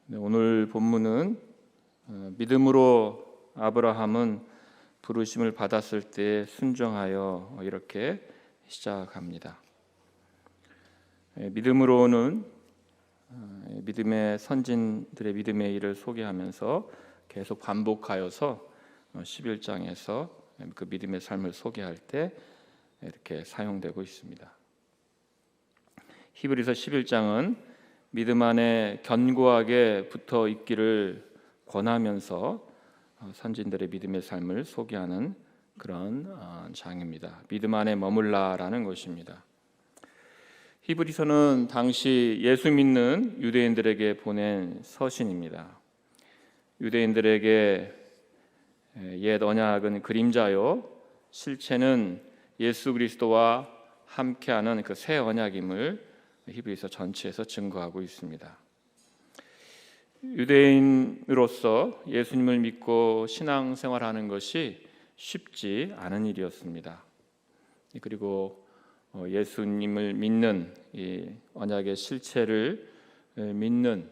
네, 오늘 본문은 믿음으로 아브라함은 부르심을 받았을 때 순종하여 이렇게 시작합니다. 믿음으로는 믿음의 선진들의 믿음의 일을 소개하면서 계속 반복하여서 11장에서 그 믿음의 삶을 소개할 때 이렇게 사용되고 있습니다. 히브리서 11장은 믿음 안에 견고하게 붙어 있기를 권하면서 선진들의 믿음의 삶을 소개하는 그런 장입니다. 믿음 안에 머물라라는 것입니다. 히브리서는 당시 예수 믿는 유대인들에게 보낸 서신입니다. 유대인들에게 옛 언약은 그림자요, 실체는 예수 그리스도와 함께하는 그 새 언약임을 히브리서 전체에서 증거하고 있습니다. 유대인으로서 예수님을 믿고 신앙생활하는 것이 쉽지 않은 일이었습니다. 그리고 예수님을 믿는 이 언약의 실체를 믿는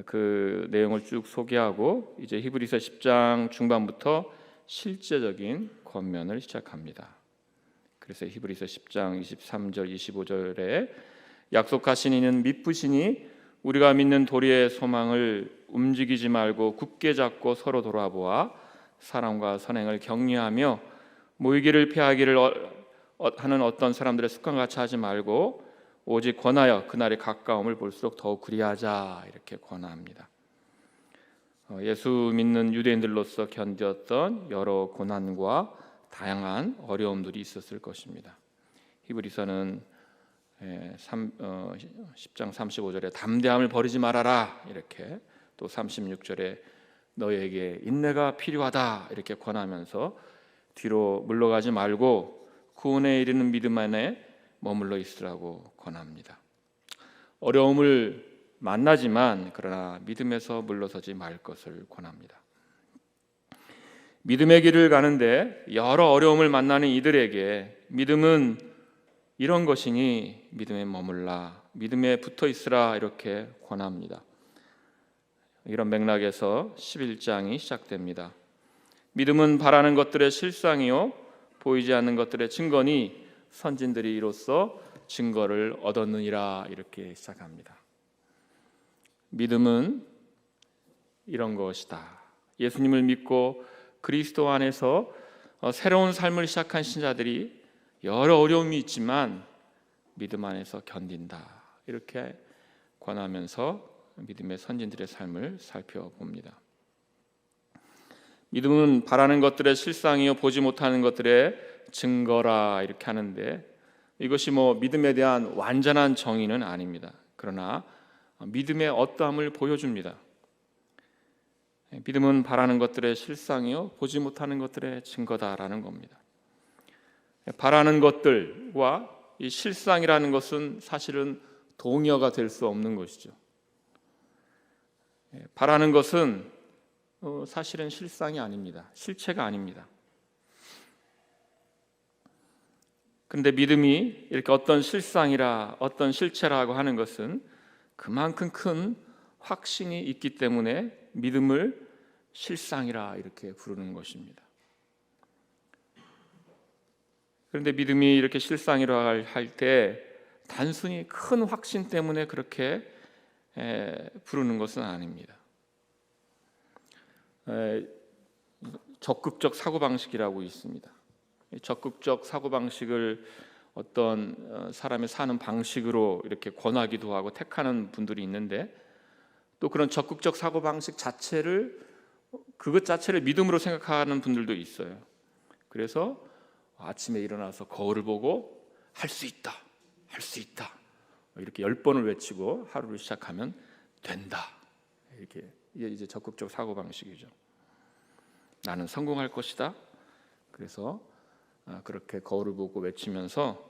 그 내용을 쭉 소개하고 이제 히브리서 10장 중반부터 실제적인 권면을 시작합니다. 그래서 히브리서 10장 23절 25절에 약속하신 이는 미쁘시니 우리가 믿는 도리의 소망을 움직이지 말고 굳게 잡고 서로 돌아보아 사랑과 선행을 격려하며 모이기를 피하기를 하는 어떤 사람들의 습관같이 하지 말고 오직 권하여 그날의 가까움을 볼수록 더욱 그리하자 이렇게 권합니다. 예수 믿는 유대인들로서 견뎠던 여러 고난과 다양한 어려움들이 있었을 것입니다. 히브리서는 10장 35절에 담대함을 버리지 말아라 이렇게, 또 36절에 너에게 인내가 필요하다 이렇게 권하면서 뒤로 물러가지 말고 구원에 이르는 믿음 안에 머물러 있으라고 권합니다. 어려움을 만나지만 그러나 믿음에서 물러서지 말 것을 권합니다. 믿음의 길을 가는데 여러 어려움을 만나는 이들에게 믿음은 이런 것이니 믿음에 머물라, 믿음에 붙어 있으라 이렇게 권합니다. 이런 맥락에서 11장이 시작됩니다. 믿음은 바라는 것들의 실상이요 보이지 않는 것들의 증거니 선진들이 이로써 증거를 얻었느니라 이렇게 시작합니다. 믿음은 이런 것이다. 예수님을 믿고 그리스도 안에서 새로운 삶을 시작한 신자들이 여러 어려움이 있지만 믿음 안에서 견딘다 이렇게 권하면서 믿음의 선진들의 삶을 살펴봅니다. 믿음은 바라는 것들의 실상이요 보지 못하는 것들의 증거라 이렇게 하는데, 이것이 믿음에 대한 완전한 정의는 아닙니다. 그러나 믿음의 어떠함을 보여줍니다. 믿음은 바라는 것들의 실상이요 보지 못하는 것들의 증거다라는 겁니다. 바라는 것들과 이 실상이라는 것은 사실은 동의어가 될 수 없는 것이죠. 바라는 것은 사실은 실상이 아닙니다. 실체가 아닙니다. 그런데 믿음이 이렇게 어떤 실상이라 어떤 실체라고 하는 것은 그만큼 큰 확신이 있기 때문에 믿음을 실상이라 이렇게 부르는 것입니다. 그런데 믿음이 이렇게 실상이라 할 때 단순히 큰 확신 때문에 그렇게 부르는 것은 아닙니다. 적극적 사고방식이라고 있습니다. 적극적 사고방식을 어떤 사람의 사는 방식으로 이렇게 권하기도 하고 택하는 분들이 있는데, 또 그런 적극적 사고방식 그것 자체를 믿음으로 생각하는 분들도 있어요. 그래서 아침에 일어나서 거울을 보고 할 수 있다, 할 수 있다 이렇게 10번을 외치고 하루를 시작하면 된다, 이렇게 이제 적극적 사고방식이죠. 나는 성공할 것이다. 그래서 그렇게 거울을 보고 외치면서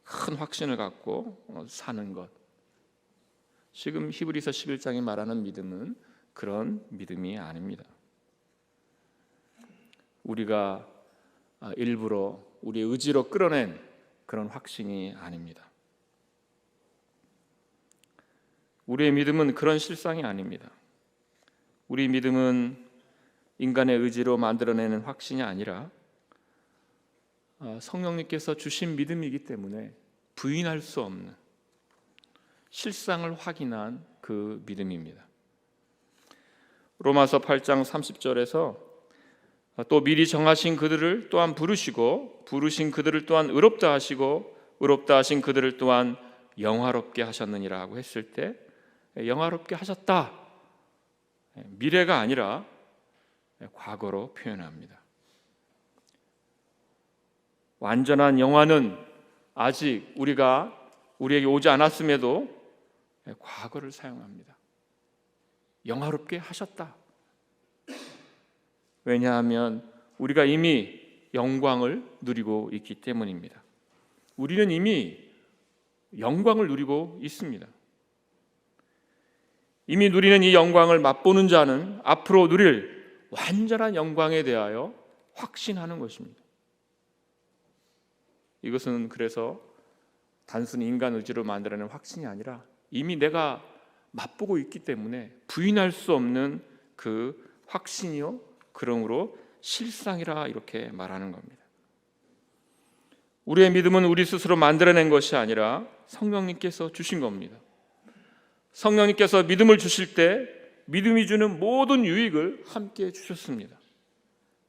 큰 확신을 갖고 사는 것. 지금 히브리서 11장이 말하는 믿음은 그런 믿음이 아닙니다. 우리가 일부러 우리의 의지로 끌어낸 그런 확신이 아닙니다. 우리의 믿음은 그런 실상이 아닙니다. 우리 믿음은 인간의 의지로 만들어내는 확신이 아니라 성령님께서 주신 믿음이기 때문에 부인할 수 없는 실상을 확인한 그 믿음입니다. 로마서 8장 30절에서 또 미리 정하신 그들을 또한 부르시고 부르신 그들을 또한 의롭다 하시고 의롭다 하신 그들을 또한 영화롭게 하셨느니라고 했을 때 영화롭게 하셨다, 미래가 아니라 과거로 표현합니다. 완전한 영화는 아직 우리에게 오지 않았음에도 과거를 사용합니다. 영화롭게 하셨다. 왜냐하면 우리가 이미 영광을 누리고 있기 때문입니다. 우리는 이미 영광을 누리고 있습니다. 이미 누리는 이 영광을 맛보는 자는 앞으로 누릴 완전한 영광에 대하여 확신하는 것입니다. 이것은 그래서 단순히 인간 의지로 만들어낸 확신이 아니라 이미 내가 맛보고 있기 때문에 부인할 수 없는 그 확신이요, 그러므로 실상이라 이렇게 말하는 겁니다. 우리의 믿음은 우리 스스로 만들어낸 것이 아니라 성령님께서 주신 겁니다. 성령님께서 믿음을 주실 때 믿음이 주는 모든 유익을 함께 주셨습니다.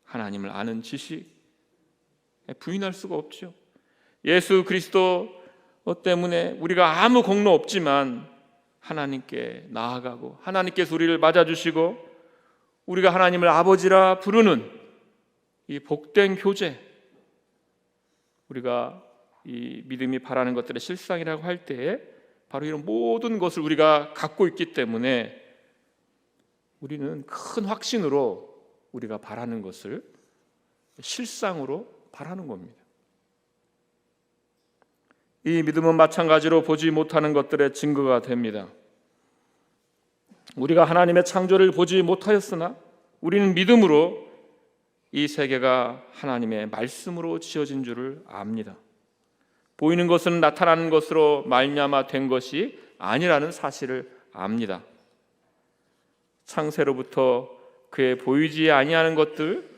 하나님을 아는 지식, 부인할 수가 없죠. 예수 그리스도 때문에 우리가 아무 공로 없지만 하나님께 나아가고 하나님께서 우리를 맞아주시고 우리가 하나님을 아버지라 부르는 이 복된 교제, 우리가 이 믿음이 바라는 것들의 실상이라고 할 때에 바로 이런 모든 것을 우리가 갖고 있기 때문에 우리는 큰 확신으로 우리가 바라는 것을 실상으로 바라는 겁니다. 이 믿음은 마찬가지로 보지 못하는 것들의 증거가 됩니다. 우리가 하나님의 창조를 보지 못하였으나 우리는 믿음으로 이 세계가 하나님의 말씀으로 지어진 줄을 압니다. 보이는 것은 나타나는 것으로 말미암아 된 것이 아니라는 사실을 압니다. 창세로부터 그의 보이지 아니하는 것들,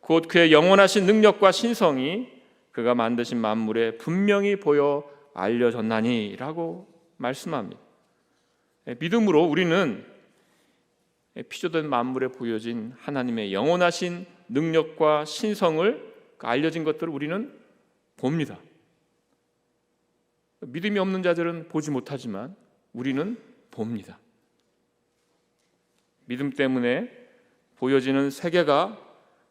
곧 그의 영원하신 능력과 신성이 그가 만드신 만물에 분명히 보여 알려졌나니 라고 말씀합니다. 믿음으로 우리는 피조된 만물에 보여진 하나님의 영원하신 능력과 신성을 알려진 것들을 우리는 봅니다. 믿음이 없는 자들은 보지 못하지만 우리는 봅니다. 믿음 때문에 보여지는 세계가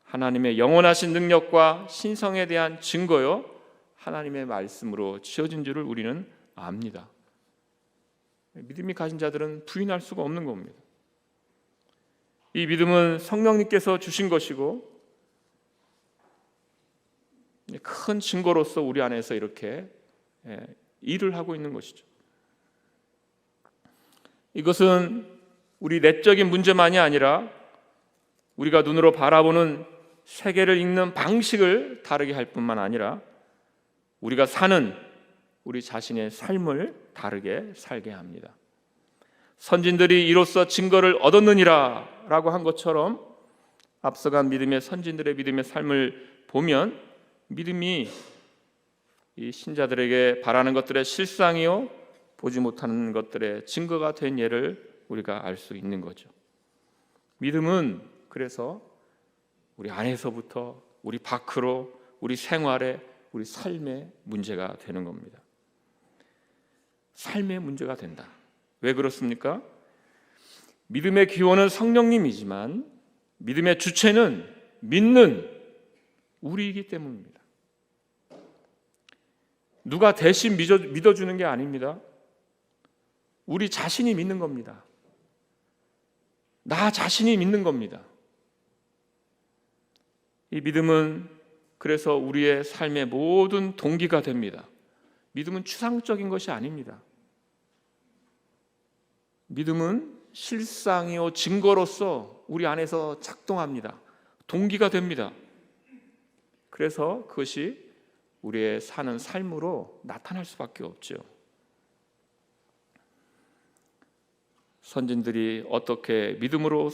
하나님의 영원하신 능력과 신성에 대한 증거요, 하나님의 말씀으로 지어진 줄을 우리는 압니다. 믿음이 가진 자들은 부인할 수가 없는 겁니다. 이 믿음은 성령님께서 주신 것이고 큰 증거로서 우리 안에서 이렇게 일을 하고 있는 것이죠. 이것은 우리 내적인 문제만이 아니라 우리가 눈으로 바라보는 세계를 읽는 방식을 다르게 할 뿐만 아니라 우리가 사는 우리 자신의 삶을 다르게 살게 합니다. 선진들이 이로써 증거를 얻었느니라 라고 한 것처럼 앞서간 믿음의 선진들의 믿음의 삶을 보면 믿음이 이 신자들에게 바라는 것들의 실상이요, 보지 못하는 것들의 증거가 된 예를 우리가 알 수 있는 거죠. 믿음은 그래서 우리 안에서부터 우리 밖으로 우리 생활에 우리 삶의 문제가 되는 겁니다. 삶의 문제가 된다. 왜 그렇습니까? 믿음의 기원은 성령님이지만 믿음의 주체는 믿는 우리이기 때문입니다. 누가 대신 믿어주는 게 아닙니다. 우리 자신이 믿는 겁니다. 나 자신이 믿는 겁니다. 이 믿음은 그래서 우리의 삶의 모든 동기가 됩니다. 믿음은 추상적인 것이 아닙니다. 믿음은 실상이요 증거로서 우리 안에서 작동합니다. 동기가 됩니다. 그래서 그것이 우리의 사는 삶으로 나타날 수밖에 없죠. 선진들이 어떻게 믿음으로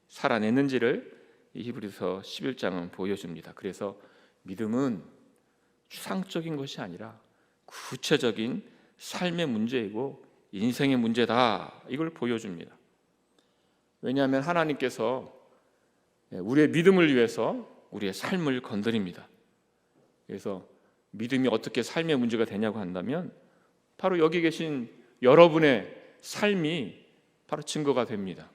살아냈는지를 이 히브리서 11장은 보여줍니다. 그래서 믿음은 추상적인 것이 아니라 구체적인 삶의 문제이고 인생의 문제다, 이걸 보여줍니다. 왜냐하면 하나님께서 우리의 믿음을 위해서 우리의 삶을 건드립니다. 그래서 믿음이 어떻게 삶의 문제가 되냐고 한다면 바로 여기 계신 여러분의 삶이 바로 증거가 됩니다.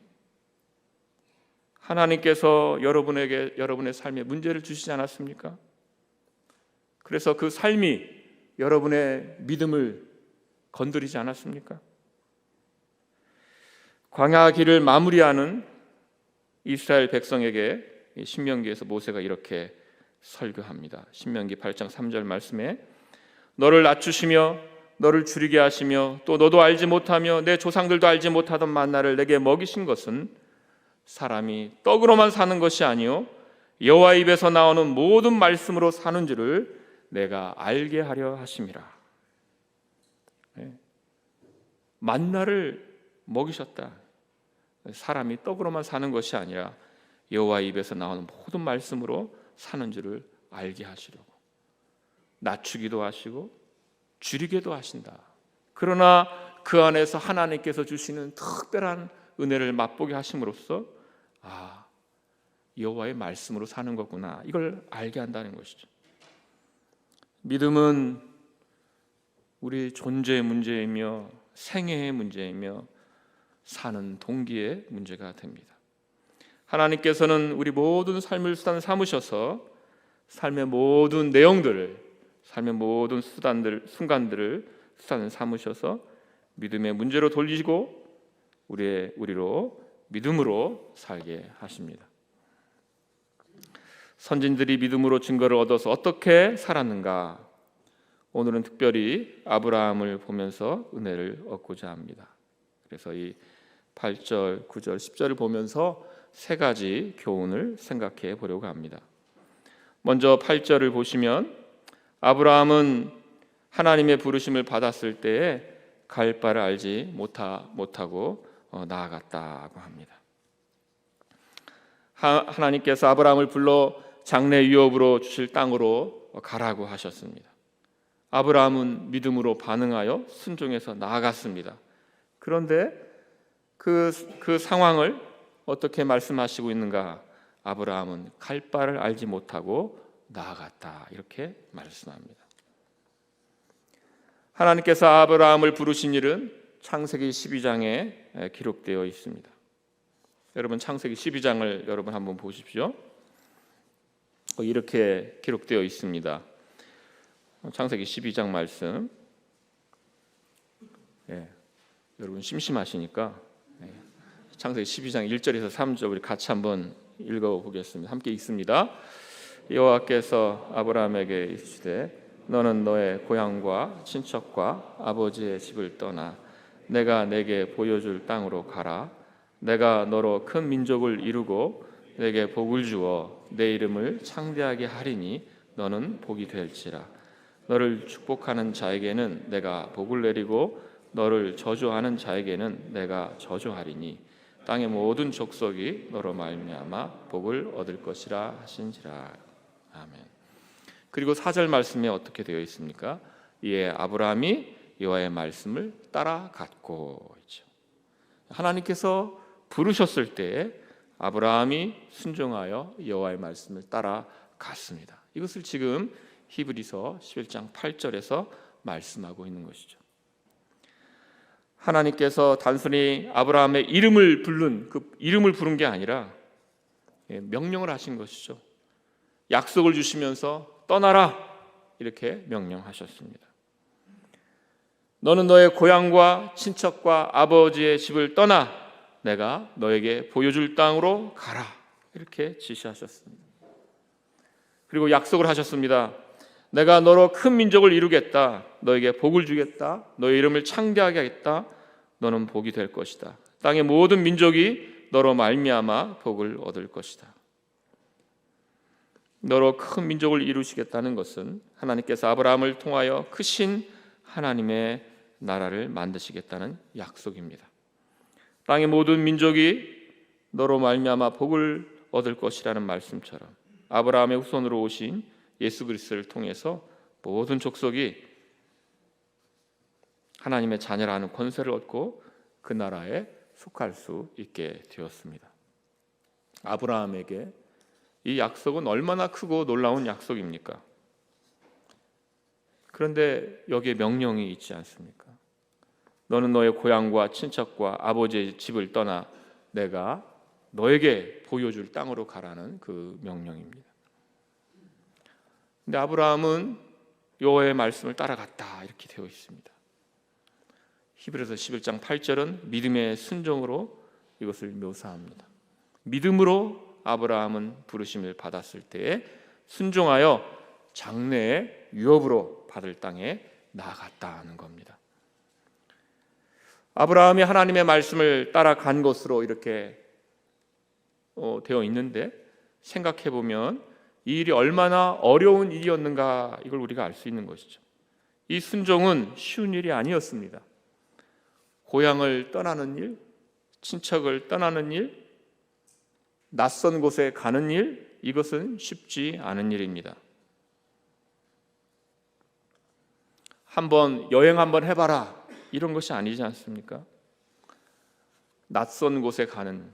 하나님께서 여러분에게 여러분의 삶에 문제를 주시지 않았습니까? 그래서 그 삶이 여러분의 믿음을 건드리지 않았습니까? 광야 길을 마무리하는 이스라엘 백성에게 신명기에서 모세가 이렇게 설교합니다. 신명기 8장 3절 말씀에 너를 낮추시며 너를 줄이게 하시며 또 너도 알지 못하며 내 조상들도 알지 못하던 만나를 내게 먹이신 것은 사람이 떡으로만 사는 것이 아니요 여호와 입에서 나오는 모든 말씀으로 사는 줄을 내가 알게 하려 하심이라. 만나를 먹이셨다. 사람이 떡으로만 사는 것이 아니라 여호와 입에서 나오는 모든 말씀으로 사는 줄을 알게 하시려고 낮추기도 하시고 줄이게도 하신다. 그러나 그 안에서 하나님께서 주시는 특별한 은혜를 맛보게 하심으로써 여호와의 말씀으로 사는 거구나, 이걸 알게 한다는 것이죠. 믿음은 우리 존재의 문제이며 생애의 문제이며 사는 동기의 문제가 됩니다. 하나님께서는 우리 모든 삶을 수단 삼으셔서 삶의 모든 내용들을, 삶의 모든 순간들을 수단 삼으셔서 믿음의 문제로 돌리시고 우리로 믿음으로 살게 하십니다. 선진들이 믿음으로 증거를 얻어서 어떻게 살았는가? 오늘은 특별히 아브라함을 보면서 은혜를 얻고자 합니다. 그래서 이 8절, 9절, 10절을 보면서 세 가지 교훈을 생각해 보려고 합니다. 먼저 8절을 보시면 아브라함은 하나님의 부르심을 받았을 때에 갈 바를 알지 못하고 나아갔다고 합니다. 하나님께서 아브라함을 불러 장래 유업으로 주실 땅으로 가라고 하셨습니다. 아브라함은 믿음으로 반응하여 순종해서 나아갔습니다. 그런데 그 상황을 어떻게 말씀하시고 있는가? 아브라함은 갈 바를 알지 못하고 나아갔다, 이렇게 말씀합니다. 하나님께서 아브라함을 부르신 일은 창세기 12장에 기록되어 있습니다. 여러분 창세기 12장을 여러분 한번 보십시오. 이렇게 기록되어 있습니다. 창세기 12장 말씀. 여러분 심심하시니까 창세기 12장 1절에서 3절 우리 같이 한번 읽어보겠습니다. 함께 읽습니다. 여호와께서 아브라함에게 이르시되 너는 너의 고향과 친척과 아버지의 집을 떠나 내가 내게 보여줄 땅으로 가라. 내가 너로 큰 민족을 이루고 내게 복을 주어 내 이름을 창대하게 하리니 너는 복이 될지라. 너를 축복하는 자에게는 내가 복을 내리고 너를 저주하는 자에게는 내가 저주하리니 땅의 모든 족속이 너로 말미암아 복을 얻을 것이라 하신지라. 아멘. 그리고 4절 말씀에 어떻게 되어 있습니까? 이에 아브라함이 여호와의 말씀을 따라갔고 있죠. 하나님께서 부르셨을 때 아브라함이 순종하여 여호와의 말씀을 따라갔습니다. 이것을 지금 히브리서 11장 8절에서 말씀하고 있는 것이죠. 하나님께서 단순히 아브라함의 이름을 부른 게 아니라 명령을 하신 것이죠. 약속을 주시면서 떠나라, 이렇게 명령하셨습니다. 너는 너의 고향과 친척과 아버지의 집을 떠나 내가 너에게 보여줄 땅으로 가라, 이렇게 지시하셨습니다. 그리고 약속을 하셨습니다. 내가 너로 큰 민족을 이루겠다. 너에게 복을 주겠다. 너의 이름을 창대하게 하겠다. 너는 복이 될 것이다. 땅의 모든 민족이 너로 말미암아 복을 얻을 것이다. 너로 큰 민족을 이루시겠다는 것은 하나님께서 아브라함을 통하여 크신 하나님의 나라를 만드시겠다는 약속입니다. 땅의 모든 민족이 너로 말미암아 복을 얻을 것이라는 말씀처럼 아브라함의 후손으로 오신 예수 그리스도를 통해서 모든 족속이 하나님의 자녀라는 권세를 얻고 그 나라에 속할 수 있게 되었습니다. 아브라함에게 이 약속은 얼마나 크고 놀라운 약속입니까? 그런데 여기에 명령이 있지 않습니까? 너는 너의 고향과 친척과 아버지의 집을 떠나 내가 너에게 보여줄 땅으로 가라는 그 명령입니다. 근데 아브라함은 여호와의 말씀을 따라갔다 이렇게 되어 있습니다. 히브리서 11장 8절은 믿음의 순종으로 이것을 묘사합니다. 믿음으로 아브라함은 부르심을 받았을 때에 순종하여 장래의 유업으로 받을 땅에 나아갔다는 겁니다. 아브라함이 하나님의 말씀을 따라간 것으로 이렇게 되어 있는데 생각해 보면 이 일이 얼마나 어려운 일이었는가 이걸 우리가 알 수 있는 것이죠. 이 순종은 쉬운 일이 아니었습니다. 고향을 떠나는 일, 친척을 떠나는 일, 낯선 곳에 가는 일, 이것은 쉽지 않은 일입니다. 한번 여행 한번 해봐라 이런 것이 아니지 않습니까? 낯선 곳에 가는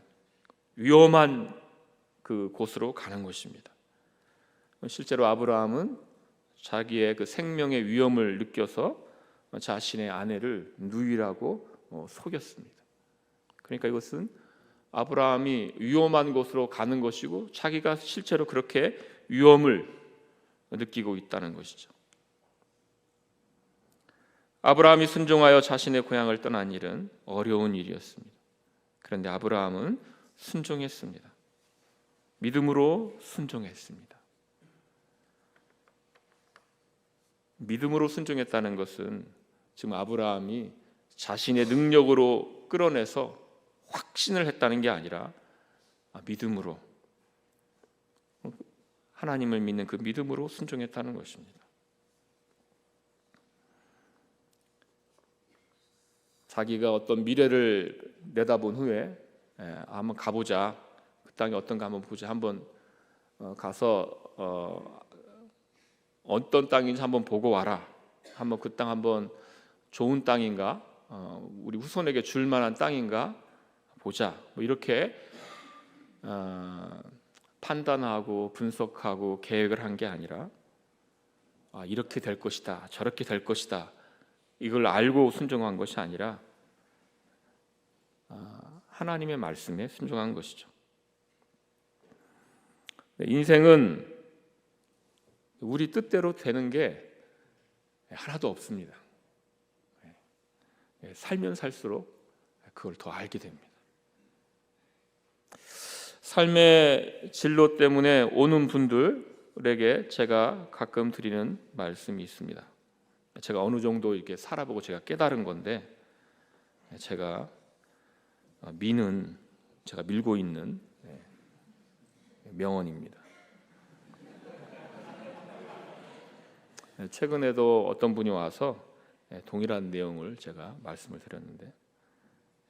위험한 그 곳으로 가는 것입니다. 실제로 아브라함은 자기의 그 생명의 위험을 느껴서 자신의 아내를 누이라고 속였습니다. 그러니까 이것은 아브라함이 위험한 곳으로 가는 것이고 자기가 실제로 그렇게 위험을 느끼고 있다는 것이죠. 아브라함이 순종하여 자신의 고향을 떠난 일은 어려운 일이었습니다. 그런데 아브라함은 순종했습니다. 믿음으로 순종했습니다. 믿음으로 순종했다는 것은 지금 아브라함이 자신의 능력으로 끌어내서 확신을 했다는 게 아니라 믿음으로, 하나님을 믿는 그 믿음으로 순종했다는 것입니다. 자기가 어떤 미래를 내다본 후에 한번 가보자, 그 땅이 어떤가 한번 보자, 한번 가서 어떤 땅인지 한번 보고 와라, 한번 그 땅 한번 좋은 땅인가, 우리 후손에게 줄 만한 땅인가 보자, 뭐 이렇게 판단하고 분석하고 계획을 한 게 아니라 이렇게 될 것이다, 저렇게 될 것이다, 이걸 알고 순종한 것이 아니라 하나님의 말씀에 순종한 것이죠. 인생은 우리 뜻대로 되는 게 하나도 없습니다. 살면 살수록 그걸 더 알게 됩니다. 삶의 진로 때문에 오는 분들에게 제가 가끔 드리는 말씀이 있습니다. 제가 어느 정도 이렇게 살아보고 제가 깨달은 건데, 제가 제가 밀고 있는 명언입니다. 최근에도 어떤 분이 와서 동일한 내용을 제가 말씀을 드렸는데,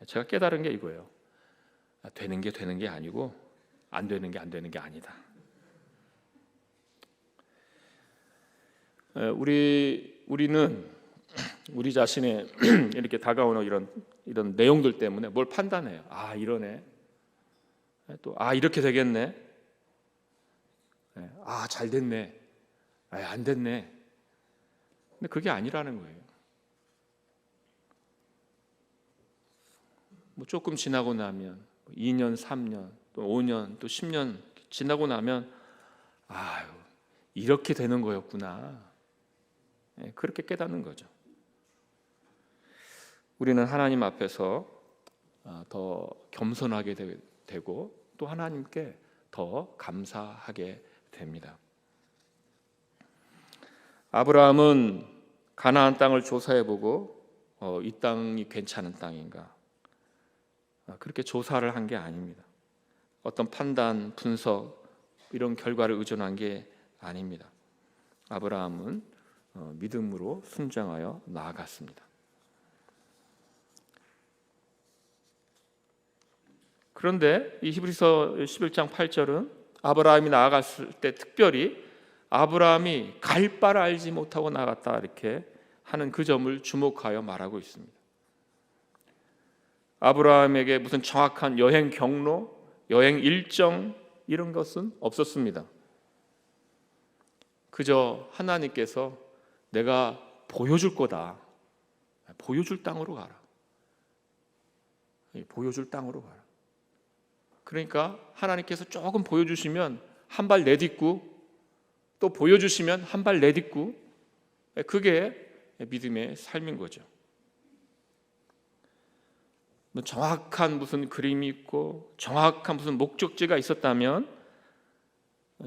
제가 깨달은 게 이거예요. 되는 게 되는 게 아니고 안 되는 게 안 되는 게 아니다. 우리는 우리 자신의 이렇게 다가오는 이런 내용들 때문에 뭘 판단해요. 이러네. 또 이렇게 되겠네. 잘 됐네. 안 됐네. 근데 그게 아니라는 거예요. 뭐 조금 지나고 나면 2년, 3년, 또 5년, 또 10년 지나고 나면 이렇게 되는 거였구나. 그렇게 깨닫는 거죠. 우리는 하나님 앞에서 더 겸손하게 되고 또 하나님께 더 감사하게 됩니다. 아브라함은 가나안 땅을 조사해보고 이 땅이 괜찮은 땅인가, 그렇게 조사를 한 게 아닙니다. 어떤 판단, 분석 이런 결과를 의존한 게 아닙니다. 아브라함은 믿음으로 순종하여 나아갔습니다. 그런데 이 히브리서 11장 8절은 아브라함이 나아갔을 때 특별히 아브라함이 갈 바를 알지 못하고 나갔다 이렇게 하는 그 점을 주목하여 말하고 있습니다. 아브라함에게 무슨 정확한 여행 경로, 여행 일정 이런 것은 없었습니다. 그저 하나님께서 내가 보여줄 거다. 보여줄 땅으로 가라. 보여줄 땅으로 가라. 그러니까 하나님께서 조금 보여주시면 한 발 내딛고 또 보여주시면 한 발 내딛고 그게 믿음의 삶인 거죠. 정확한 무슨 그림이 있고 정확한 무슨 목적지가 있었다면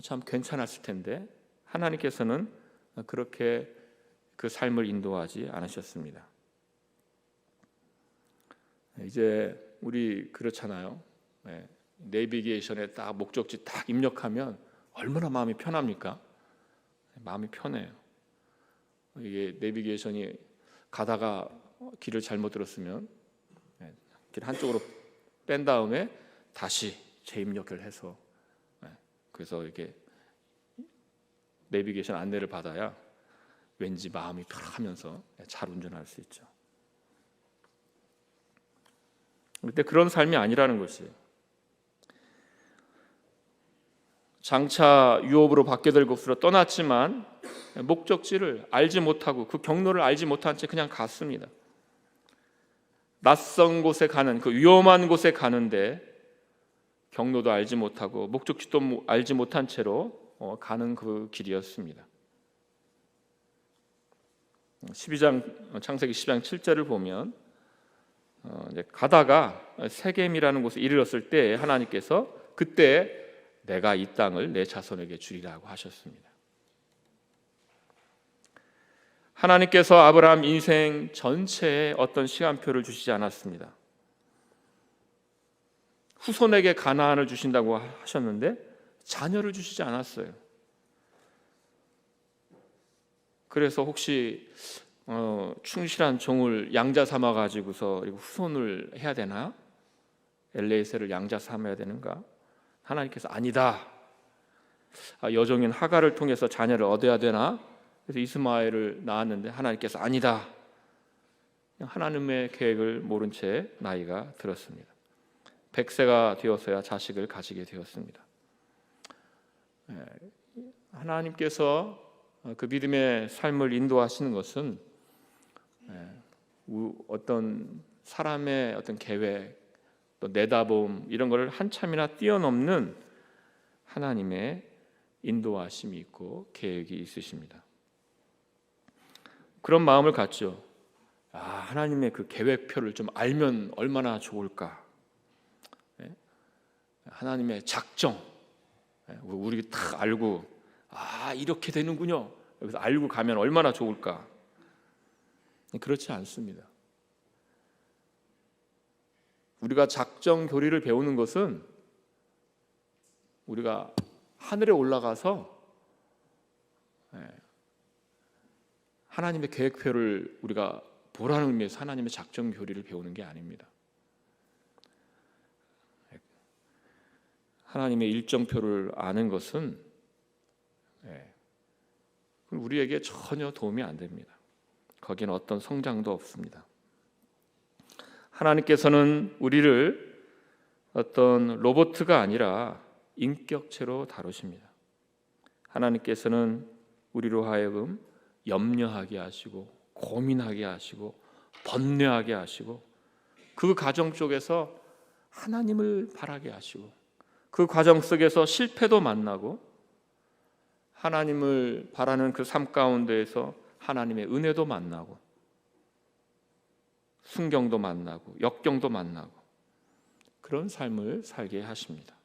참 괜찮았을 텐데 하나님께서는 그렇게 그 삶을 인도하지 않으셨습니다. 이제 우리 그렇잖아요. 내비게이션에 딱 목적지 딱 입력하면 얼마나 마음이 편합니까? 마음이 편해요. 이게 내비게이션이 가다가 길을 잘못 들었으면 길 한쪽으로 뺀 다음에 다시 재입력을 해서 그래서 이렇게 내비게이션 안내를 받아야 왠지 마음이 편하면서 잘 운전할 수 있죠. 그런데 그런 삶이 아니라는 것이에요. 장차 유업으로 받게 될 곳으로 떠났지만 목적지를 알지 못하고 그 경로를 알지 못한 채 그냥 갔습니다. 낯선 곳에 가는 그 위험한 곳에 가는데 경로도 알지 못하고 목적지도 알지 못한 채로 가는 그 길이었습니다. 창세기 12장 7절을 보면 이제 가다가 세겜이라는 곳에 이르렀을 때 하나님께서 그때 내가 이 땅을 내 자손에게 주리라고 하셨습니다. 하나님께서 아브라함 인생 전체에 어떤 시간표를 주시지 않았습니다. 후손에게 가나안을 주신다고 하셨는데 자녀를 주시지 않았어요. 그래서 혹시 충실한 종을 양자 삼아 가지고서 후손을 해야 되나? 엘레이셀을 양자 삼아야 되는가? 하나님께서 아니다. 여종인 하갈을 통해서 자녀를 얻어야 되나? 그래서 이스마엘을 낳았는데 하나님께서 아니다. 하나님의 계획을 모른 채 나이가 들었습니다. 100세가 되어서야 자식을 가지게 되었습니다. 하나님께서 그 믿음의 삶을 인도하시는 것은 어떤 사람의 어떤 계획, 또 내다봄 이런 것을 한참이나 뛰어넘는 하나님의 인도하심이 있고 계획이 있으십니다. 그런 마음을 갖죠. 하나님의 그 계획표를 좀 알면 얼마나 좋을까. 하나님의 작정, 우리 다 알고 이렇게 되는군요. 여기서 알고 가면 얼마나 좋을까. 그렇지 않습니다. 우리가 작정 교리를 배우는 것은 우리가 하늘에 올라가서 하나님의 계획표를 우리가 보라는 의미에서 하나님의 작정 교리를 배우는 게 아닙니다. 하나님의 일정표를 아는 것은 우리에게 전혀 도움이 안 됩니다. 거기는 어떤 성장도 없습니다. 하나님께서는 우리를 어떤 로봇가 아니라 인격체로 다루십니다. 하나님께서는 우리로 하여금 염려하게 하시고 고민하게 하시고 번뇌하게 하시고 그 과정 속에서 하나님을 바라게 하시고 그 과정 속에서 실패도 만나고 하나님을 바라는 그 삶 가운데에서 하나님의 은혜도 만나고 순경도 만나고 역경도 만나고 그런 삶을 살게 하십니다.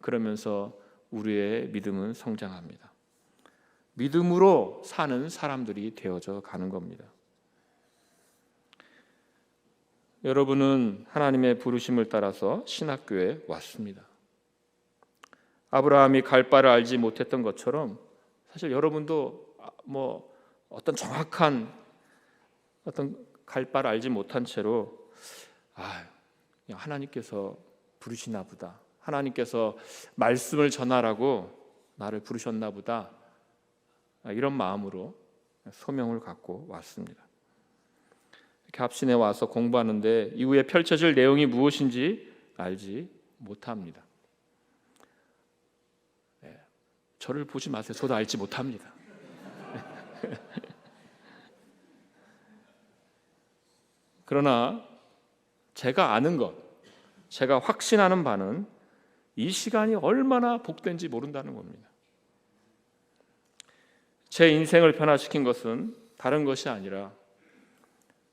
그러면서 우리의 믿음은 성장합니다. 믿음으로 사는 사람들이 되어져 가는 겁니다. 여러분은 하나님의 부르심을 따라서 신학교에 왔습니다. 아브라함이 갈 바를 알지 못했던 것처럼 사실 여러분도 어떤 정확한 어떤 갈 바를 알지 못한 채로 하나님께서 부르시나 보다. 하나님께서 말씀을 전하라고 나를 부르셨나 보다. 이런 마음으로 소명을 갖고 왔습니다. 갑신에 와서 공부하는데 이후에 펼쳐질 내용이 무엇인지 알지 못합니다. 저를 보지 마세요. 저도 알지 못합니다. 그러나 제가 아는 것, 제가 확신하는 바는 이 시간이 얼마나 복된지 모른다는 겁니다. 제 인생을 변화시킨 것은 다른 것이 아니라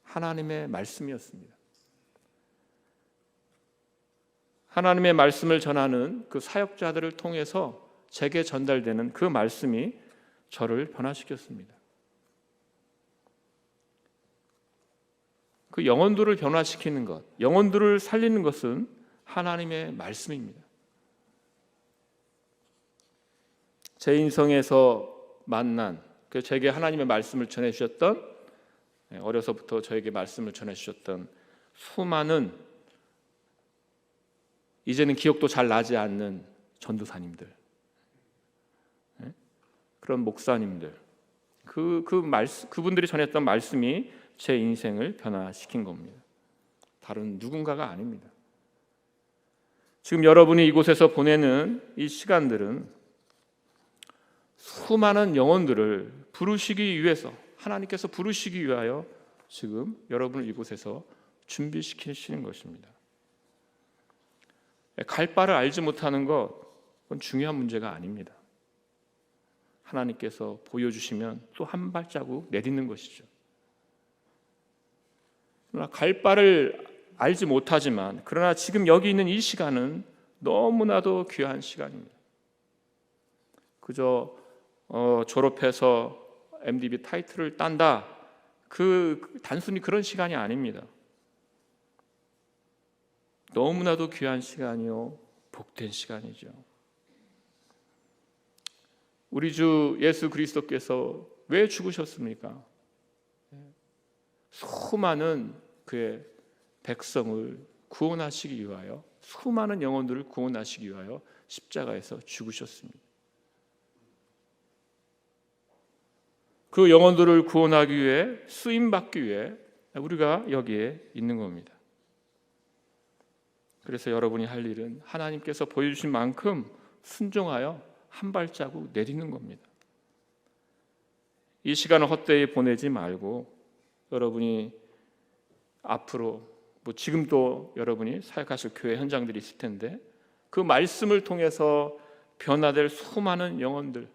하나님의 말씀이었습니다. 하나님의 말씀을 전하는 그 사역자들을 통해서 제게 전달되는 그 말씀이 저를 변화시켰습니다. 그 영혼들을 변화시키는 것, 영혼들을 살리는 것은 하나님의 말씀입니다. 제 인생에서 만난 제게 하나님의 말씀을 전해주셨던, 어려서부터 저에게 말씀을 전해주셨던 수많은, 이제는 기억도 잘 나지 않는 전도사님들, 그런 목사님들, 그분들이 전했던 말씀이 제 인생을 변화시킨 겁니다. 다른 누군가가 아닙니다. 지금 여러분이 이곳에서 보내는 이 시간들은 수많은 영혼들을 부르시기 위해서, 하나님께서 부르시기 위하여 지금 여러분을 이곳에서 준비시키시는 것입니다. 갈 바를 알지 못하는 것, 그건 중요한 문제가 아닙니다. 하나님께서 보여주시면 또 한 발자국 내딛는 것이죠. 그러나 갈 바를 알지 못하지만, 그러나 지금 여기 있는 이 시간은 너무나도 귀한 시간입니다. 그저 졸업해서 MDB 타이틀을 딴다, 단순히 그런 시간이 아닙니다. 너무나도 귀한 시간이요, 복된 시간이죠. 우리 주 예수 그리스도께서 왜 죽으셨습니까? 수많은 그의 백성을 구원하시기 위하여, 수많은 영혼들을 구원하시기 위하여 십자가에서 죽으셨습니다. 그 영혼들을 구원하기 위해, 쓰임받기 위해 우리가 여기에 있는 겁니다. 그래서 여러분이 할 일은 하나님께서 보여주신 만큼 순종하여 한 발자국 내딛는 겁니다. 이 시간을 헛되이 보내지 말고, 여러분이 앞으로 지금도 여러분이 사역하실 교회 현장들이 있을 텐데, 그 말씀을 통해서 변화될 수많은 영혼들,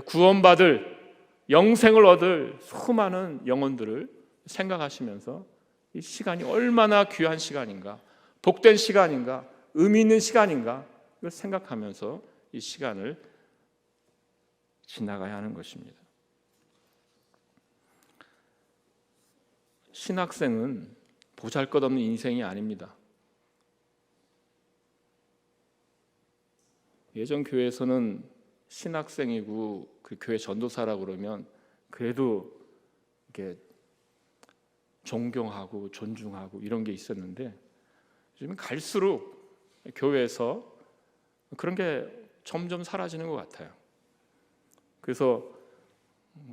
구원받을, 영생을 얻을 수많은 영혼들을 생각하시면서 이 시간이 얼마나 귀한 시간인가, 복된 시간인가, 의미 있는 시간인가, 이걸 생각하면서 이 시간을 지나가야 하는 것입니다. 신학생은 보잘것없는 인생이 아닙니다. 예전 교회에서는 신학생이고 그 교회 전도사라고 그러면 그래도 이렇게 존경하고 존중하고 이런 게 있었는데, 요즘 갈수록 교회에서 그런 게 점점 사라지는 것 같아요. 그래서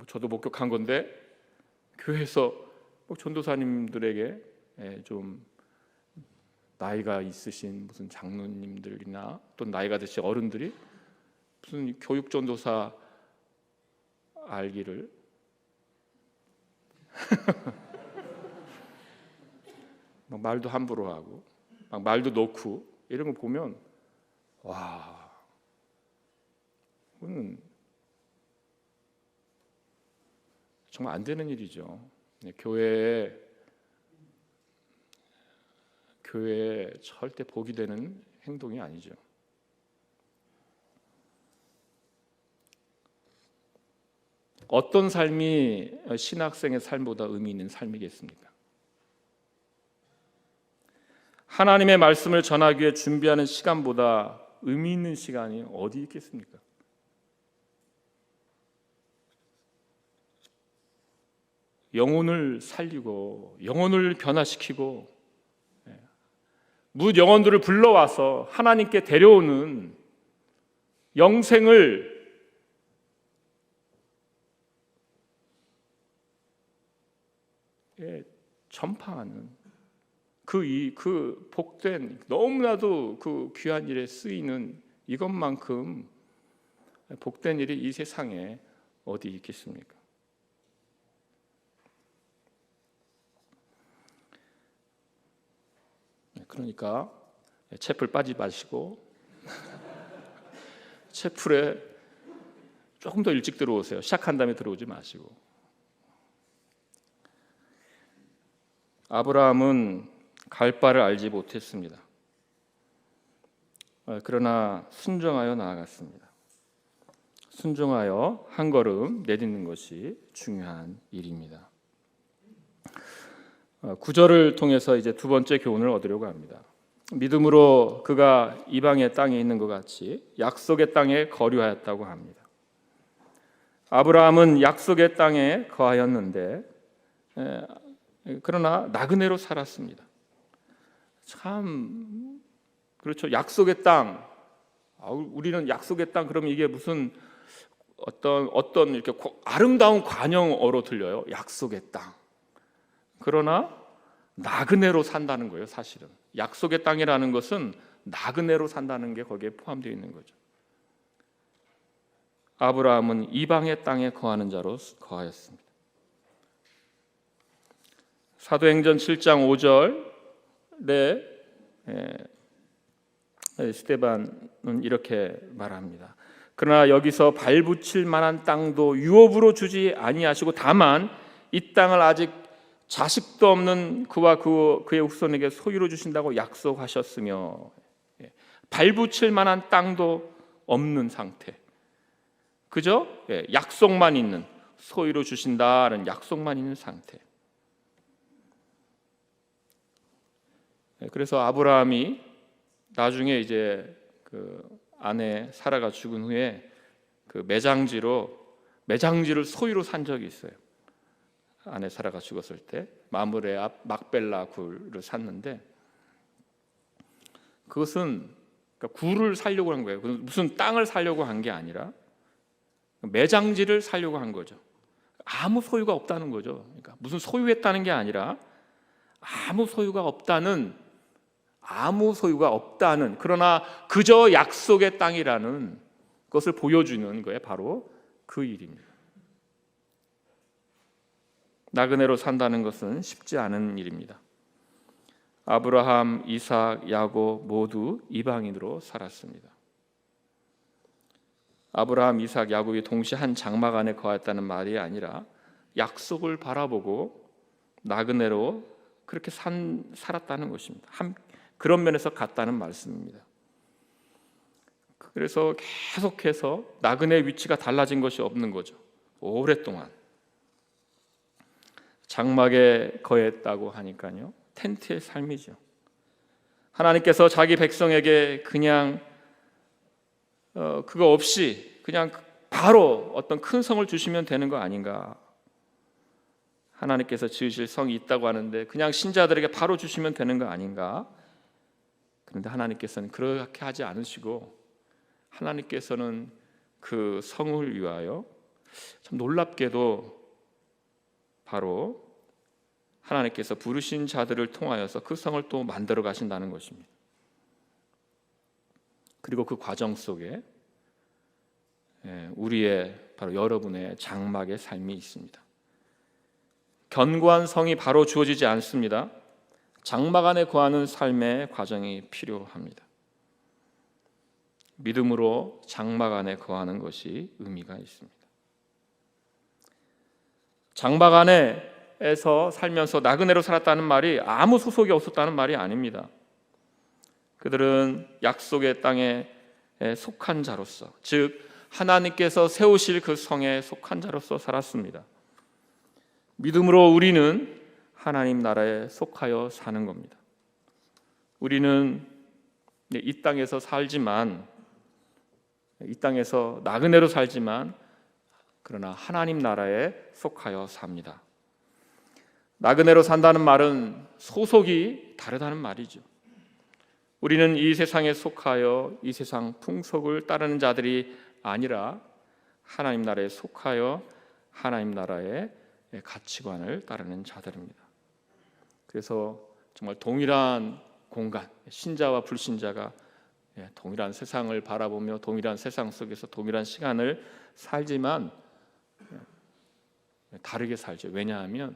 저도 목격한 건데, 교회에서 전도사님들에게 좀 나이가 있으신 무슨 장로님들이나 또 나이가 드신 어른들이 무슨 교육 전도사 알기를 막 말도 함부로 하고 막 말도 놓고 이런 거 보면, 와, 이거는 정말 안 되는 일이죠. 교회에 절대 복이 되는 행동이 아니죠. 어떤 삶이 신학생의 삶보다 의미 있는 삶이겠습니까? 하나님의 말씀을 전하기 위해 준비하는 시간보다 의미 있는 시간이 어디 있겠습니까? 영혼을 살리고 영혼을 변화시키고 뭇 영혼들을 불러와서 하나님께 데려오는 영생을 전파하는 그 복된, 너무나도 그 귀한 일에 쓰이는 이것만큼 복된 일이 이 세상에 어디 있겠습니까? 그러니까 채플 빠지지 마시고 채플에 조금 더 일찍 들어오세요. 시작한 다음에 들어오지 마시고. 아브라함은 갈 바를 알지 못했습니다. 그러나 순종하여 나아갔습니다. 순종하여 한 걸음 내딛는 것이 중요한 일입니다. 9절을 통해서 이제 두 번째 교훈을 얻으려고 합니다. 믿음으로 그가 이방의 땅에 있는 것 같이 약속의 땅에 거류하였다고 합니다. 아브라함은 약속의 땅에 거하였는데 그러나 나그네로 살았습니다. 참 그렇죠. 약속의 땅. 우리는 약속의 땅 그러면 이게 무슨 어떤 이렇게 아름다운 관용어로 들려요. 약속의 땅. 그러나 나그네로 산다는 거예요. 사실은 약속의 땅이라는 것은 나그네로 산다는 게 거기에 포함되어 있는 거죠. 아브라함은 이방의 땅에 거하는 자로 거하였습니다. 사도행전 7장 5절에 스데반은 이렇게 말합니다. 그러나 여기서 발붙일 만한 땅도 유업으로 주지 아니하시고 다만 이 땅을 아직 자식도 없는 그와 그의 후손에게 소유로 주신다고 약속하셨으며 발붙일 만한 땅도 없는 상태. 그죠? 약속만 있는, 소유로 주신다는 약속만 있는 상태. 그래서 아브라함이 나중에 이제 그 아내 사라가 죽은 후에 그 매장지를 소유로 산 적이 있어요. 아내 사라가 죽었을 때 마므레 앞 막벨라 굴을 샀는데 그것은 그러니까 굴을 사려고 한 거예요. 무슨 땅을 사려고 한 게 아니라 매장지를 사려고 한 거죠. 아무 소유가 없다는 거죠. 그러니까 무슨 소유했다는 게 아니라 아무 소유가 없다는 그러나 그저 약속의 땅이라는 것을 보여주는 거예요. 바로 그 일입니다. 나그네로 산다는 것은 쉽지 않은 일입니다. 아브라함, 이삭, 야곱 모두 이방인으로 살았습니다. 아브라함, 이삭, 야곱이 동시에 한 장막 안에 거했다는 말이 아니라 약속을 바라보고 나그네로 그렇게 살았다는 것입니다. 그런 면에서 같다는 말씀입니다. 그래서 계속해서 나그네의 위치가 달라진 것이 없는 거죠. 오랫동안 장막에 거했다고 하니까요. 텐트의 삶이죠. 하나님께서 자기 백성에게 그냥 그거 없이 그냥 바로 어떤 큰 성을 주시면 되는 거 아닌가. 하나님께서 지으실 성이 있다고 하는데 그냥 신자들에게 바로 주시면 되는 거 아닌가. 그런데 하나님께서는 그렇게 하지 않으시고 하나님께서는 그 성을 위하여 참 놀랍게도 바로 하나님께서 부르신 자들을 통하여서 그 성을 또 만들어 가신다는 것입니다. 그리고 그 과정 속에 우리의 바로 여러분의 장막의 삶이 있습니다. 견고한 성이 바로 주어지지 않습니다. 장막 안에 거하는 삶의 과정이 필요합니다. 믿음으로 장막 안에 거하는 것이 의미가 있습니다. 장막 안에서 살면서 나그네로 살았다는 말이 아무 소속이 없었다는 말이 아닙니다. 그들은 약속의 땅에 속한 자로서, 즉 하나님께서 세우실 그 성에 속한 자로서 살았습니다. 믿음으로 우리는 하나님 나라에 속하여 사는 겁니다. 우리는 이 땅에서 살지만, 이 땅에서 나그네로 살지만 그러나 하나님 나라에 속하여 삽니다. 나그네로 산다는 말은 소속이 다르다는 말이죠. 우리는 이 세상에 속하여 이 세상 풍속을 따르는 자들이 아니라 하나님 나라에 속하여 하나님 나라의 가치관을 따르는 자들입니다. 그래서 정말 동일한 공간, 신자와 불신자가 동일한 세상을 바라보며 동일한 세상 속에서 동일한 시간을 살지만 다르게 살죠. 왜냐하면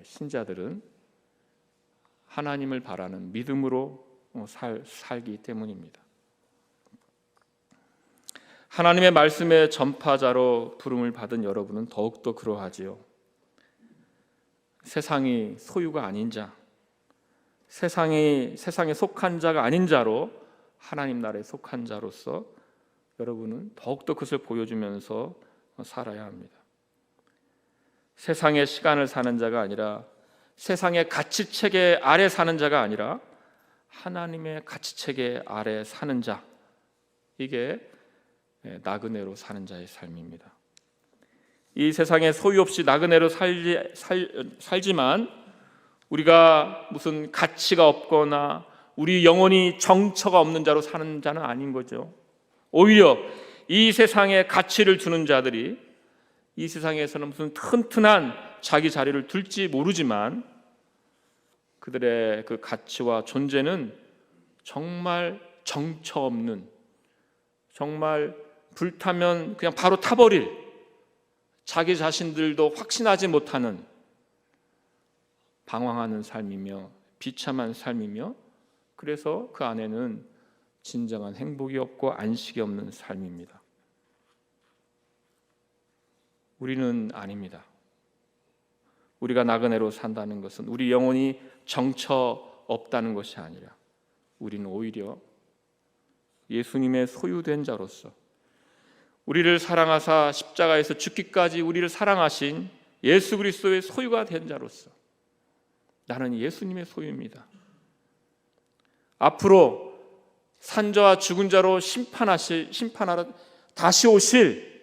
신자들은 하나님을 바라는 믿음으로 살기 때문입니다. 하나님의 말씀의 전파자로 부름을 받은 여러분은 더욱더 그러하지요. 세상이 소유가 아닌 자, 세상에 속한 자가 아닌 자로 하나님 나라에 속한 자로서 여러분은 더욱더 그것을 보여주면서 살아야 합니다. 세상의 시간을 사는 자가 아니라 세상의 가치체계 아래 사는 자가 아니라 하나님의 가치체계 아래 사는 자, 이게 나그네로 사는 자의 삶입니다. 이 세상에 소유 없이 나그네로 살지만 우리가 무슨 가치가 없거나 우리 영혼이 정처가 없는 자로 사는 자는 아닌 거죠. 오히려 이 세상에 가치를 주는 자들이 이 세상에서는 무슨 튼튼한 자기 자리를 둘지 모르지만 그들의 그 가치와 존재는 정말 정처 없는, 정말 불타면 그냥 바로 타버릴, 자기 자신들도 확신하지 못하는 방황하는 삶이며 비참한 삶이며, 그래서 그 안에는 진정한 행복이 없고 안식이 없는 삶입니다. 우리는 아닙니다. 우리가 나그네로 산다는 것은 우리 영혼이 정처 없다는 것이 아니라 우리는 오히려 예수님의 소유된 자로서 우리를 사랑하사 십자가에서 죽기까지 우리를 사랑하신 예수 그리스도의 소유가 된 자로서 나는 예수님의 소유입니다. 앞으로 산자와 죽은 자로 심판하러 다시 오실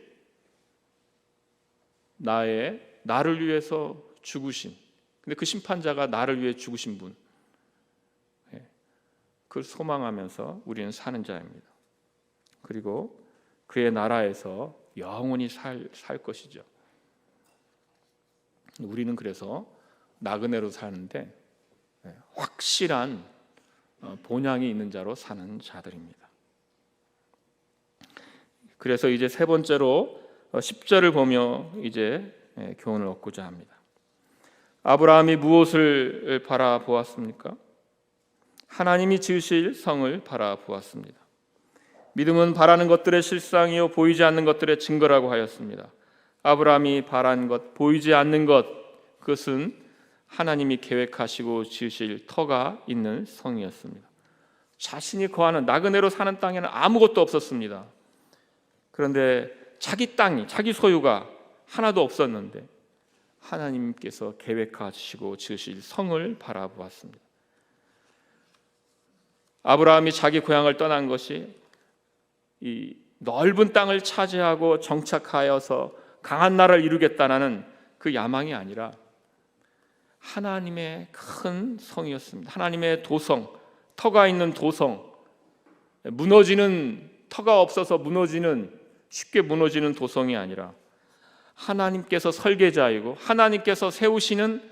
나를 위해서 죽으신, 근데 그 심판자가 나를 위해 죽으신 분, 그걸 소망하면서 우리는 사는 자입니다. 그리고 그의 나라에서 영원히 살 것이죠. 우리는 그래서 나그네로 사는데 확실한 본향이 있는 자로 사는 자들입니다. 그래서 이제 세 번째로 10절을 보며 이제 교훈을 얻고자 합니다. 아브라함이 무엇을 바라보았습니까? 하나님이 지으실 성을 바라보았습니다. 믿음은 바라는 것들의 실상이요 보이지 않는 것들의 증거라고 하였습니다. 아브라함이 바란 것, 보이지 않는 것, 그것은 하나님이 계획하시고 지으실 터가 있는 성이었습니다. 자신이 거하는 나그네로 사는 땅에는 아무것도 없었습니다. 그런데 자기 땅이, 자기 소유가 하나도 없었는데 하나님께서 계획하시고 지으실 성을 바라보았습니다. 아브라함이 자기 고향을 떠난 것이 이 넓은 땅을 차지하고 정착하여서 강한 나라를 이루겠다는 그 야망이 아니라 하나님의 큰 성이었습니다. 하나님의 도성, 터가 있는 도성, 무너지는, 터가 없어서 쉽게 무너지는 도성이 아니라 하나님께서 설계자이고 하나님께서 세우시는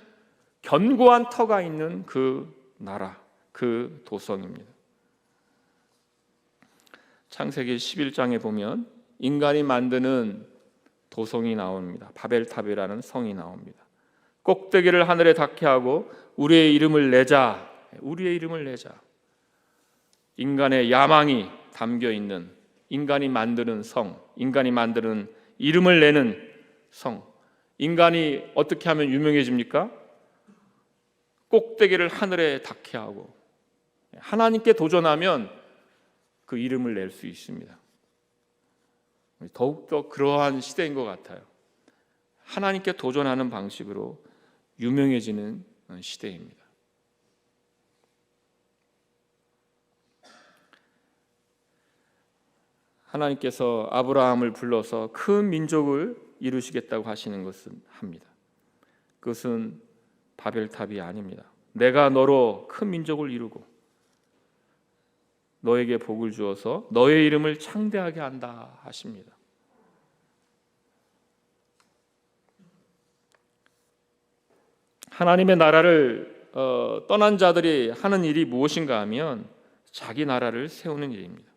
견고한 터가 있는 그 나라, 그 도성입니다. 창세기 11장에 보면 인간이 만드는 도성이 나옵니다. 바벨탑이라는 성이 나옵니다. 꼭대기를 하늘에 닿게 하고 우리의 이름을 내자. 인간의 야망이 담겨 있는, 인간이 만드는 성, 인간이 만드는 이름을 내는 성. 인간이 어떻게 하면 유명해집니까? 꼭대기를 하늘에 닿게 하고 하나님께 도전하면 그 이름을 낼 수 있습니다. 더욱더 그러한 시대인 것 같아요. 하나님께 도전하는 방식으로 유명해지는 시대입니다. 하나님께서 아브라함을 불러서 큰 민족을 이루시겠다고 하시는 것은 합니다. 그것은 바벨탑이 아닙니다. 내가 너로 큰 민족을 이루고 너에게 복을 주어서 너의 이름을 창대하게 한다 하십니다. 하나님의 나라를 떠난 자들이 하는 일이 무엇인가 하면 자기 나라를 세우는 일입니다.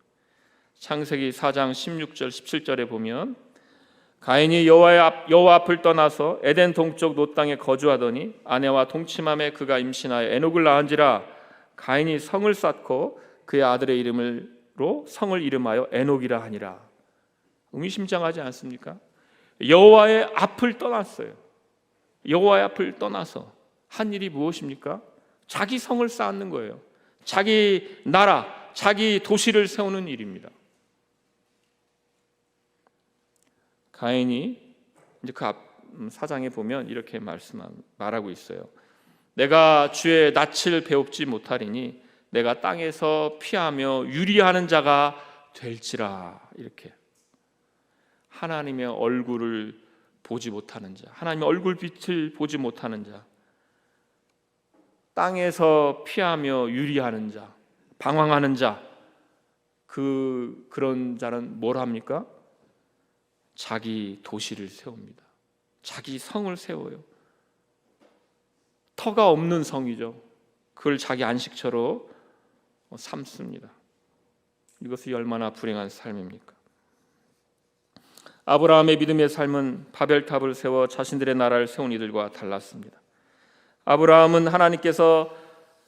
창세기 4장 16절 17절에 보면 가인이 여호와 앞을 떠나서 에덴 동쪽 노 땅에 거주하더니 아내와 동침함에 그가 임신하여 에녹을 낳은지라. 가인이 성을 쌓고 그의 아들의 이름으로 성을 이름하여 에녹이라 하니라. 의미심장하지 않습니까? 여호와의 앞을 떠났어요. 여호와의 앞을 떠나서 한 일이 무엇입니까? 자기 성을 쌓는 거예요. 자기 나라, 자기 도시를 세우는 일입니다. 가인이 이제 그 앞 사장에 보면 이렇게 말하고 있어요. 내가 주의 낯을 배웁지 못하리니 내가 땅에서 피하며 유리하는 자가 될지라. 이렇게 하나님의 얼굴을 보지 못하는 자, 하나님의 얼굴빛을 보지 못하는 자, 땅에서 피하며 유리하는 자, 방황하는 자, 그런 자는 뭘 합니까? 자기 도시를 세웁니다. 자기 성을 세워요. 터가 없는 성이죠. 그걸 자기 안식처로 삼습니다. 이것이 얼마나 불행한 삶입니까? 아브라함의 믿음의 삶은 바벨탑을 세워 자신들의 나라를 세운 이들과 달랐습니다. 아브라함은 하나님께서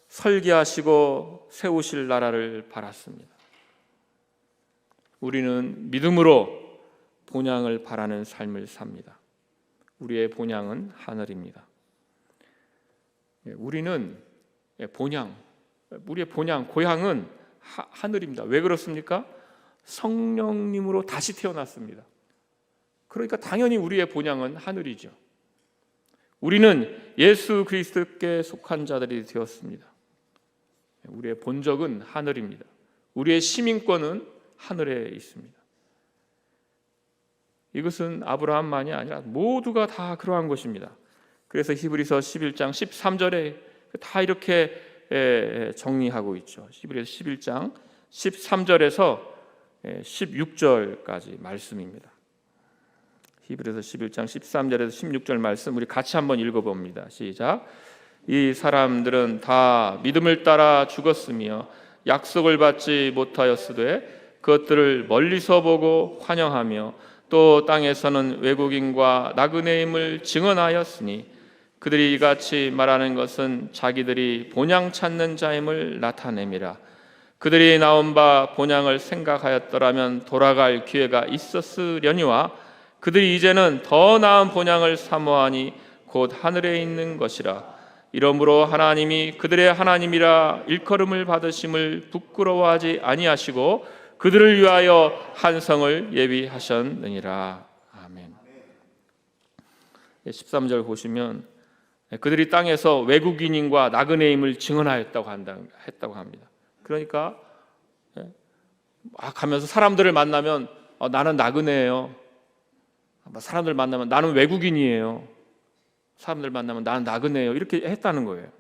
설계하시고 세우실 나라를 바랐습니다. 우리는 믿음으로 본향을 바라는 삶을 삽니다. 우리의 본향은 하늘입니다. 우리는 우리의 본향, 고향은 하늘입니다. 왜 그렇습니까? 성령님으로 다시 태어났습니다. 그러니까 당연히 우리의 본향은 하늘이죠. 우리는 예수 그리스도께 속한 자들이 되었습니다. 우리의 본적은 하늘입니다. 우리의 시민권은 하늘에 있습니다. 이것은 아브라함만이 아니라 모두가 다 그러한 것입니다. 그래서 히브리서 11장 13절에 다 이렇게 정리하고 있죠. 히브리서 11장 13절에서 16절까지 말씀입니다. 히브리서 11장 13절에서 16절 말씀 우리 같이 한번 읽어봅니다. 시작. 이 사람들은 다 믿음을 따라 죽었으며 약속을 받지 못하였으되 그것들을 멀리서 보고 환영하며 또 땅에서는 외국인과 나그네임을 증언하였으니 그들이 이같이 말하는 것은 자기들이 본향 찾는 자임을 나타냄이라. 그들이 나온 바 본향을 생각하였더라면 돌아갈 기회가 있었으려니와 그들이 이제는 더 나은 본향을 사모하니 곧 하늘에 있는 것이라. 이러므로 하나님이 그들의 하나님이라 일컬음을 받으심을 부끄러워하지 아니하시고 그들을 위하여 한 성을 예비하셨느니라. 아멘. 13절 보시면 그들이 땅에서 외국인과 나그네임을 증언하였다고 합니다. 그러니까 가면서 사람들을 만나면 나는 나그네예요. 사람들 만나면 나는 외국인이에요. 사람들 만나면 나는 나그네예요. 이렇게 했다는 거예요.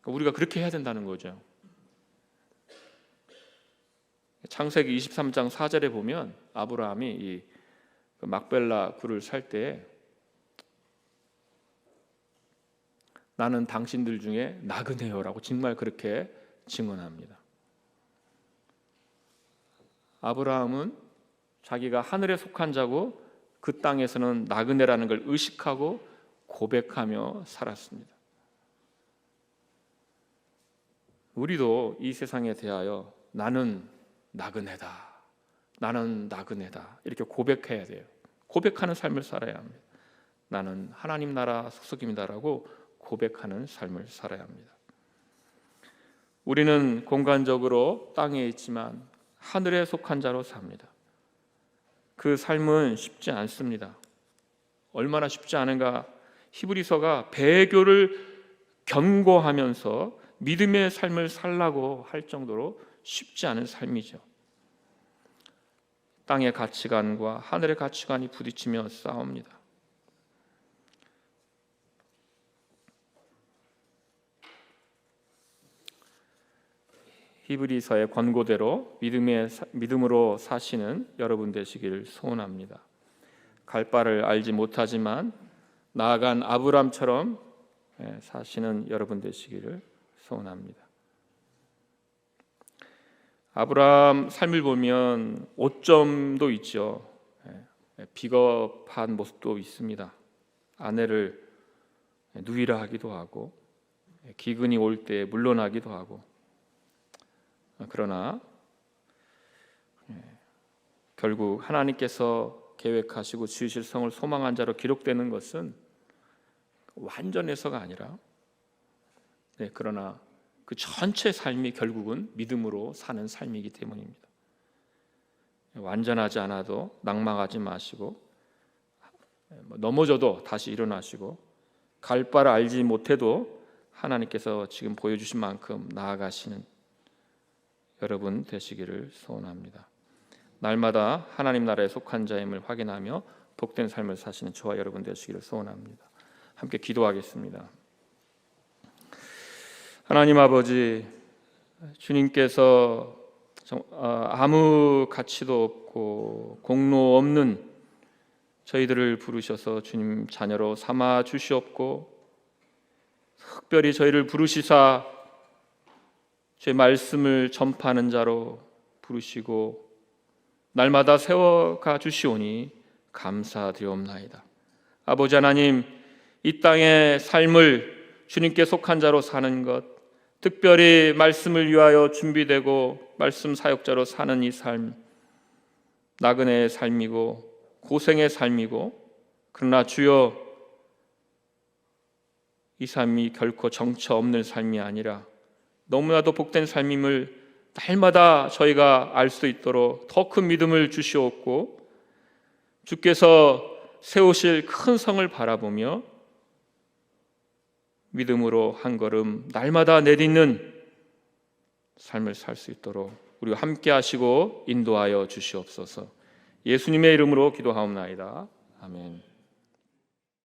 우리가 그렇게 해야 된다는 거죠. 창세기 23장 4절에 보면 아브라함이 이 막벨라 굴을 살 때 나는 당신들 중에 나그네요라고 정말 그렇게 증언합니다. 아브라함은 자기가 하늘에 속한 자고 그 땅에서는 나그네라는 걸 의식하고 고백하며 살았습니다. 우리도 이 세상에 대하여 나는 나그네다, 나는 나그네다 이렇게 고백해야 돼요. 고백하는 삶을 살아야 합니다. 나는 하나님 나라 소속입니다라고 고백하는 삶을 살아야 합니다. 우리는 공간적으로 땅에 있지만 하늘에 속한 자로 삽니다. 그 삶은 쉽지 않습니다. 얼마나 쉽지 않은가. 히브리서가 배교를 견고하면서 믿음의 삶을 살라고 할 정도로 쉽지 않은 삶이죠. 땅의 가치관과 하늘의 가치관이 부딪히며 싸웁니다. 히브리서의 권고대로 믿음으로 사시는 여러분 되시길 소원합니다. 갈 바를 알지 못하지만 나아간 아브람처럼 사시는 여러분 되시기를 소원합니다. 아브람 삶을 보면 오점도 있죠. 비겁한 모습도 있습니다. 아내를 누이라 하기도 하고 기근이 올 때 물러나기도 하고, 그러나 결국 하나님께서 계획하시고 지으실 성을 소망한 자로 기록되는 것은 완전해서가 아니라, 그러나 그 전체 삶이 결국은 믿음으로 사는 삶이기 때문입니다. 완전하지 않아도 낭망하지 마시고, 넘어져도 다시 일어나시고, 갈 바를 알지 못해도 하나님께서 지금 보여주신 만큼 나아가시는 여러분 되시기를 소원합니다. 날마다 하나님 나라에 속한 자임을 확인하며 복된 삶을 사시는 저와 여러분 되시기를 소원합니다. 함께 기도하겠습니다. 하나님 아버지, 주님께서 아무 가치도 없고 공로 없는 저희들을 부르셔서 주님 자녀로 삼아 주시옵고, 특별히 저희를 부르시사 주의 말씀을 전파하는 자로 부르시고 날마다 세워가 주시오니 감사드리옵나이다. 아버지 하나님, 이 땅의 삶을 주님께 속한 자로 사는 것, 특별히 말씀을 위하여 준비되고 말씀 사역자로 사는 이 삶, 나그네의 삶이고 고생의 삶이고, 그러나 주여, 이 삶이 결코 정처 없는 삶이 아니라 너무나도 복된 삶임을 날마다 저희가 알 수 있도록 더 큰 믿음을 주시옵고, 주께서 세우실 큰 성을 바라보며 믿음으로 한 걸음 날마다 내딛는 삶을 살 수 있도록 우리와 함께 하시고 인도하여 주시옵소서. 예수님의 이름으로 기도하옵나이다. 아멘.